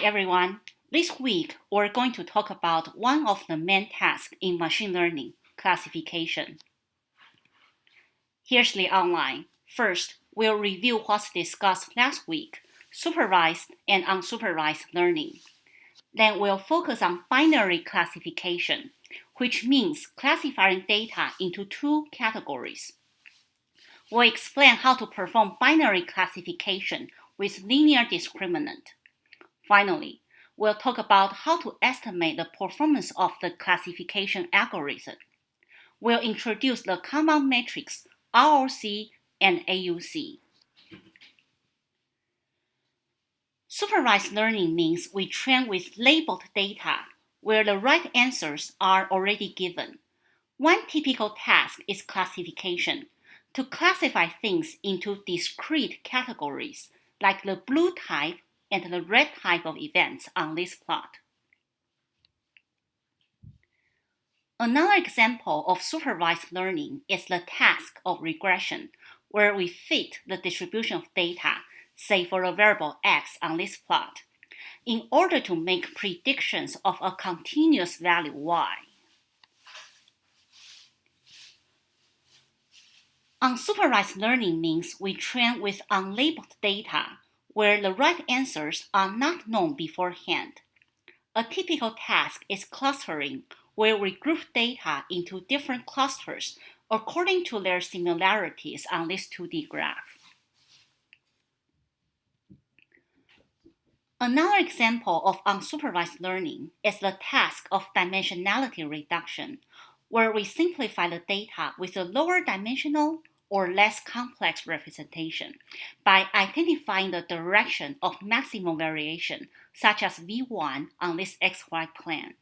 everyone. This week, we're going to talk about one of the main tasks in machine learning, classification. Here's the outline. First, we'll review what's discussed last week, supervised and unsupervised learning. Then we'll focus on binary classification, which means classifying data into two categories. We'll explain how to perform binary classification with linear discriminant. Finally, we'll talk about how to estimate the performance of the classification algorithm. We'll introduce the common metrics ROC and AUC. Supervised learning means we train with labeled data, where the right answers are already given. One typical task is classification, to classify things into discrete categories, like the blue type and the red type of events on this plot. Another example of supervised learning is the task of regression, where we fit the distribution of data, say for a variable x on this plot, in order to make predictions of a continuous value y. Unsupervised learning means we train with unlabeled data, where the right answers are not known beforehand. A typical task is clustering, where we group data into different clusters according to their similarities on this 2D graph. Another example of unsupervised learning is the task of dimensionality reduction, where we simplify the data with a lower dimensional or less complex representation by identifying the direction of maximum variation, such as V1 on this XY plane.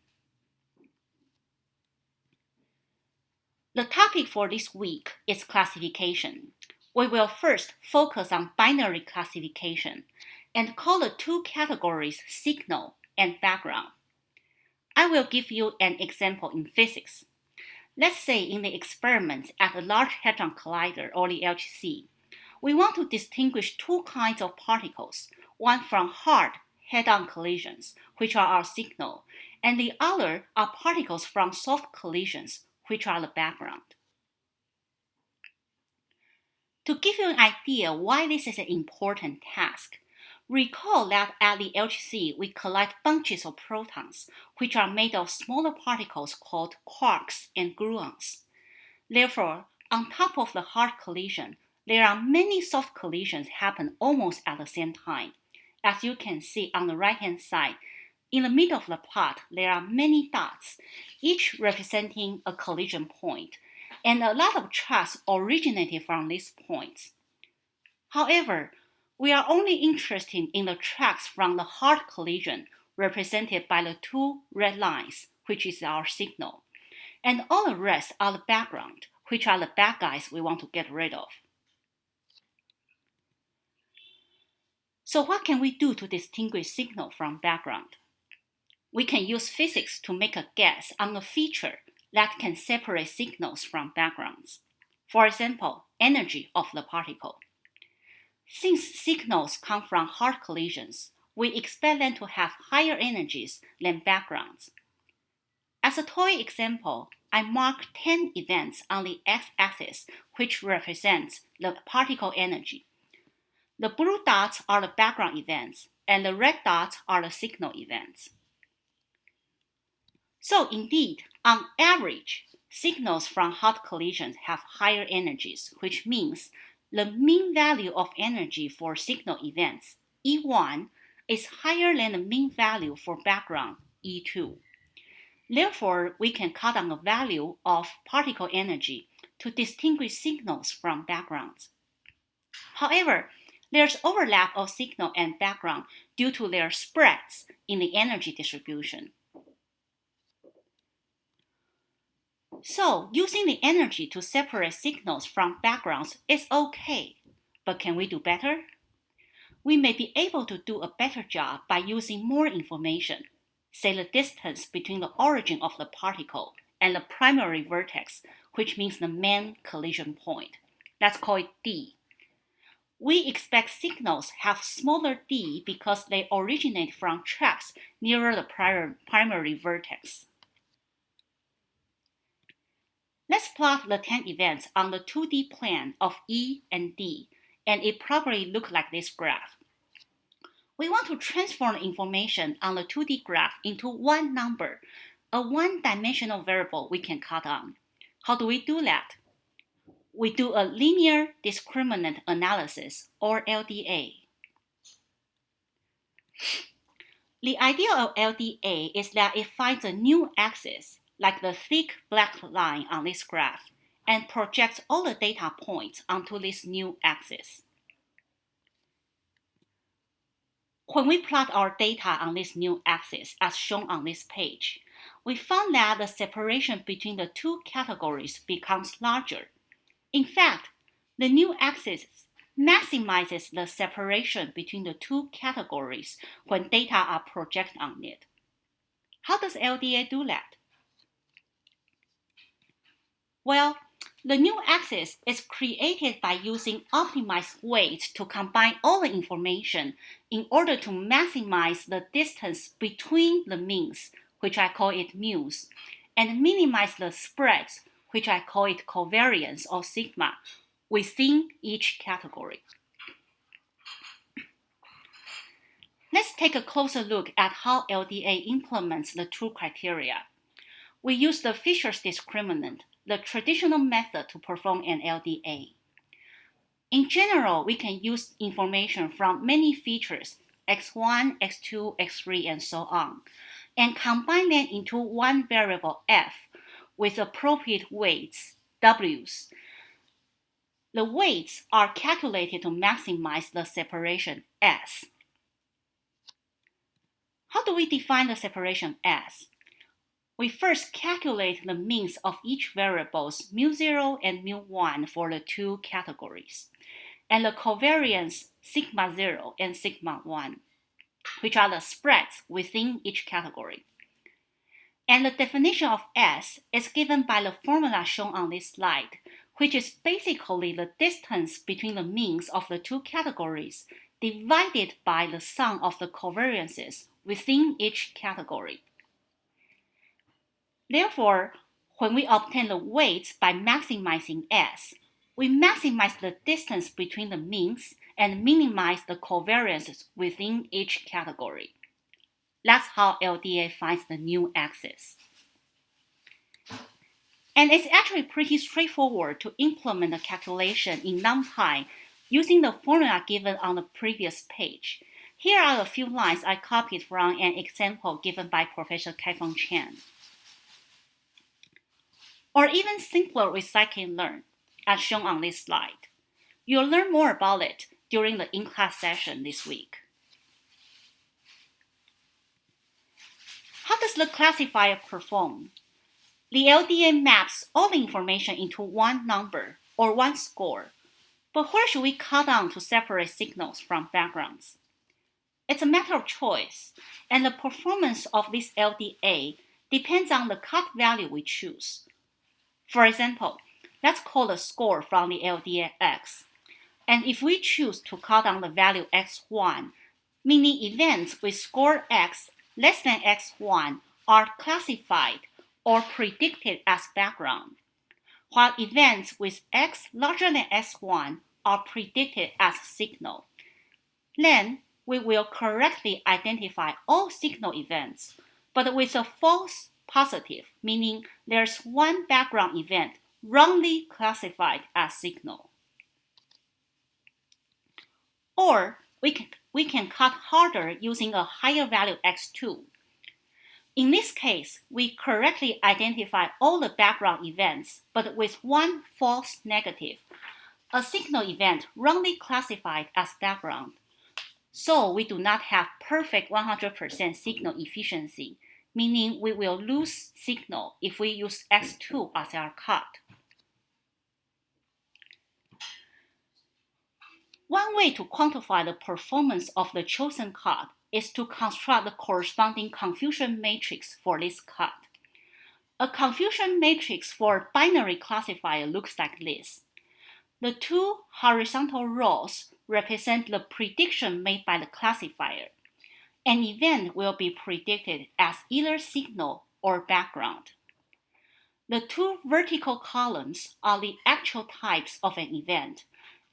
The topic for this week is classification. We will first focus on binary classification and call the two categories signal and background. I will give you an example in physics. Let's say in the experiment at the Large Hadron Collider, or the LHC, we want to distinguish two kinds of particles, one from hard head-on collisions, which are our signal, and the other are particles from soft collisions, which are the background. To give you an idea why this is an important task, recall that at the LHC we collect bunches of protons, which are made of smaller particles called quarks and gluons. Therefore, on top of the hard collision, there are many soft collisions happen almost at the same time. As you can see on the right-hand side, in the middle of the plot, there are many dots, each representing a collision point, and a lot of tracks originated from these points. However, we are only interested in the tracks from the hard collision, represented by the two red lines, which is our signal, and all the rest are the background, which are the bad guys we want to get rid of. So what can we do to distinguish signal from background? We can use physics to make a guess on a feature that can separate signals from backgrounds. For example, energy of the particle. Since signals come from hard collisions, we expect them to have higher energies than backgrounds. As a toy example, I mark 10 events on the x-axis, which represents the particle energy. The blue dots are the background events, and the red dots are the signal events. So indeed, on average, signals from hard collisions have higher energies, which means the mean value of energy for signal events, E1, is higher than the mean value for background, E2. Therefore, we can cut down the value of particle energy to distinguish signals from backgrounds. However, there's overlap of signal and background due to their spreads in the energy distribution. So, using the energy to separate signals from backgrounds is okay, but can we do better? We may be able to do a better job by using more information, say the distance between the origin of the particle and the primary vertex, which means the main collision point. Let's call it D. We expect signals have smaller d because they originate from tracks nearer the primary vertex. Let's plot the 10 events on the 2D plane of E and D, and it probably looks like this graph. We want to transform the information on the 2D graph into one number, a one-dimensional variable we can cut on. How do we do that? We do a linear discriminant analysis, or LDA. The idea of LDA is that it finds a new axis, like the thick black line on this graph, and projects all the data points onto this new axis. When we plot our data on this new axis, as shown on this page, we found that the separation between the two categories becomes larger. In fact, the new axis maximizes the separation between the two categories when data are projected on it. How does LDA do that? Well, the new axis is created by using optimized weights to combine all the information in order to maximize the distance between the means, which I call it mu's, and minimize the spreads, which I call it covariance or sigma, within each category. Let's take a closer look at how LDA implements the two criteria. We use the Fisher's discriminant, the traditional method to perform an LDA. In general, we can use information from many features, x1, x2, x3, and so on, and combine them into one variable f with appropriate weights, w's. The weights are calculated to maximize the separation s. How do we define the separation s? We first calculate the means of each variable's mu0 and mu1 for the two categories, and the covariance sigma 0 and sigma 1, which are the spreads within each category. And the definition of S is given by the formula shown on this slide, which is basically the distance between the means of the two categories divided by the sum of the covariances within each category. Therefore, when we obtain the weights by maximizing S, we maximize the distance between the means and minimize the covariances within each category. That's how LDA finds the new axis. And it's actually pretty straightforward to implement the calculation in NumPy using the formula given on the previous page. Here are a few lines I copied from an example given by Professor Kaifeng Chen. Or even simpler with scikit-learn, as shown on this slide. You'll learn more about it during the in-class session this week. How does the classifier perform? The LDA maps all the information into one number, or one score. But where should we cut down to separate signals from backgrounds? It's a matter of choice, and the performance of this LDA depends on the cut value we choose. For example, let's call the score from the LDA x. And if we choose to cut down the value x1, meaning events with score x less than x1 are classified or predicted as background, while events with x larger than x1 are predicted as signal. Then we will correctly identify all signal events, but with a false positive, meaning there's one background event wrongly classified as signal. Or we can cut harder using a higher value x2. In this case, we correctly identify all the background events, but with one false negative, a signal event wrongly classified as background. So we do not have perfect 100% signal efficiency, meaning we will lose signal if we use x2 as our cut. One way to quantify the performance of the chosen cut is to construct the corresponding confusion matrix for this cut. A confusion matrix for a binary classifier looks like this. The two horizontal rows represent the prediction made by the classifier. An event will be predicted as either signal or background. The two vertical columns are the actual types of an event,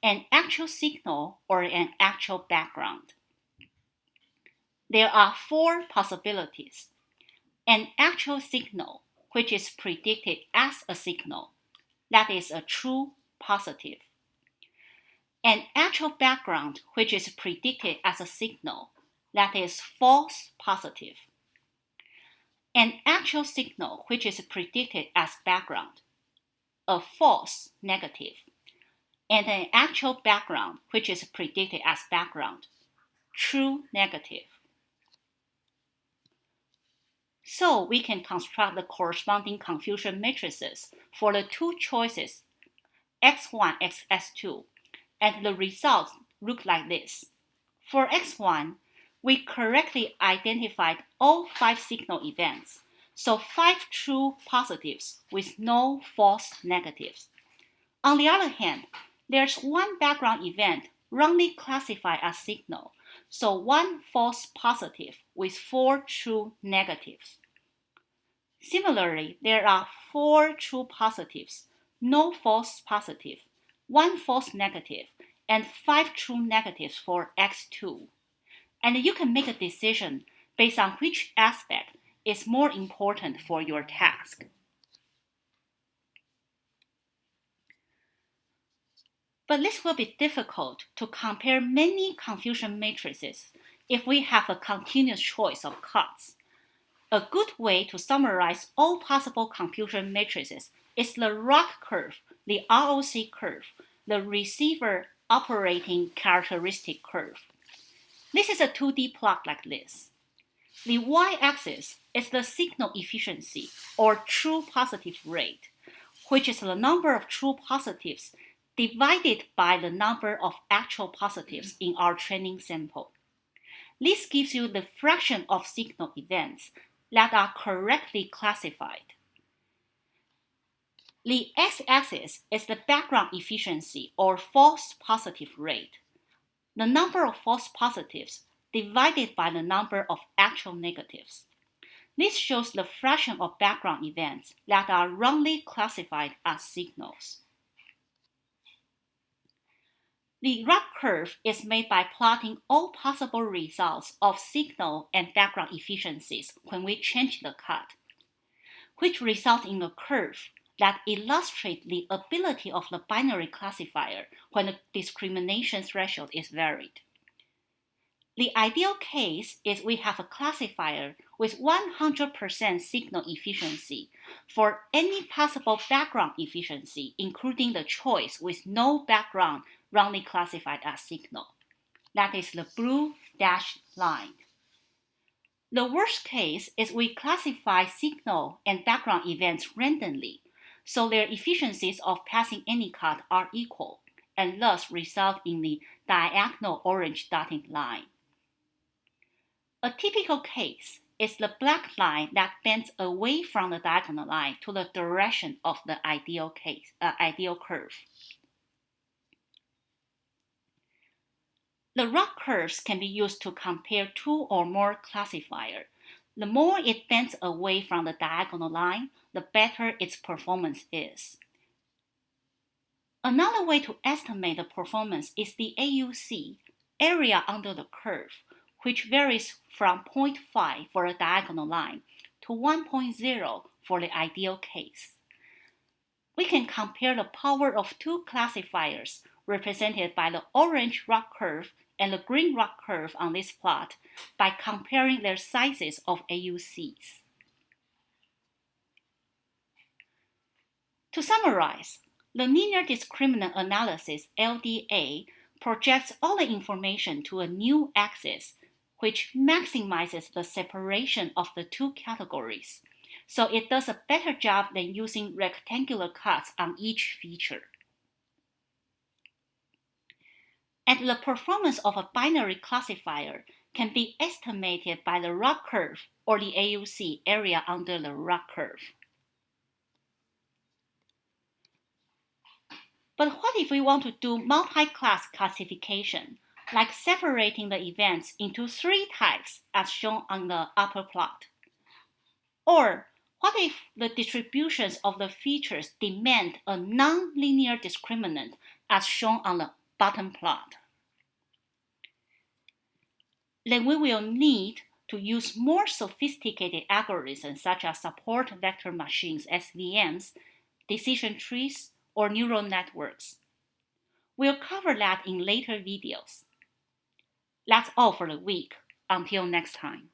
an actual signal or an actual background. There are four possibilities. An actual signal, which is predicted as a signal, that is a true positive. An actual background, which is predicted as a signal, that is false positive. An actual signal, which is predicted as background, a false negative. And an actual background, which is predicted as background, true negative. So we can construct the corresponding confusion matrices for the two choices, x1, x2, and the results look like this. For x1, we correctly identified all 5 signal events, so 5 true positives with no false negatives. On the other hand, there's one background event wrongly classified as signal, so 1 false positive with 4 true negatives. Similarly, there are 4 true positives, no false positive, 1 false negative, and 5 true negatives for x2. And you can make a decision based on which aspect is more important for your task. But this will be difficult to compare many confusion matrices if we have a continuous choice of cuts. A good way to summarize all possible confusion matrices is the ROC curve, the ROC curve, the receiver operating characteristic curve. This is a 2D plot like this. The y-axis is the signal efficiency, or true positive rate, which is the number of true positives divided by the number of actual positives in our training sample. This gives you the fraction of signal events that are correctly classified. The x-axis is the background efficiency, or false positive rate, the number of false positives divided by the number of actual negatives. This shows the fraction of background events that are wrongly classified as signals. The ROC curve is made by plotting all possible results of signal and background efficiencies when we change the cut, which results in a curve that illustrates the ability of the binary classifier when the discrimination threshold is varied. The ideal case is we have a classifier with 100% signal efficiency for any possible background efficiency, including the choice with no background wrongly classified as signal. That is the blue dashed line. The worst case is we classify signal and background events randomly, so their efficiencies of passing any cut are equal, and thus result in the diagonal orange dotted line. A typical case is the black line that bends away from the diagonal line to the direction of the ideal curve. The ROC curves can be used to compare 2 or more classifiers. The more it bends away from the diagonal line, the better its performance is. Another way to estimate the performance is the AUC, area under the curve, which varies from 0.5 for a diagonal line to 1.0 for the ideal case. We can compare the power of 2 classifiers represented by the orange ROC curve and the green ROC curve on this plot by comparing their sizes of AUCs. To summarize, the linear discriminant analysis LDA projects all the information to a new axis, which maximizes the separation of the 2 categories, so it does a better job than using rectangular cuts on each feature. And the performance of a binary classifier can be estimated by the ROC curve, or the AUC, area under the ROC curve. But what if we want to do multi-class classification, like separating the events into 3 types as shown on the upper plot? Or what if the distributions of the features demand a non-linear discriminant as shown on the bottom plot? Then we will need to use more sophisticated algorithms such as support vector machines, SVMs, decision trees, or neural networks. We'll cover that in later videos. That's all for the week. Until next time.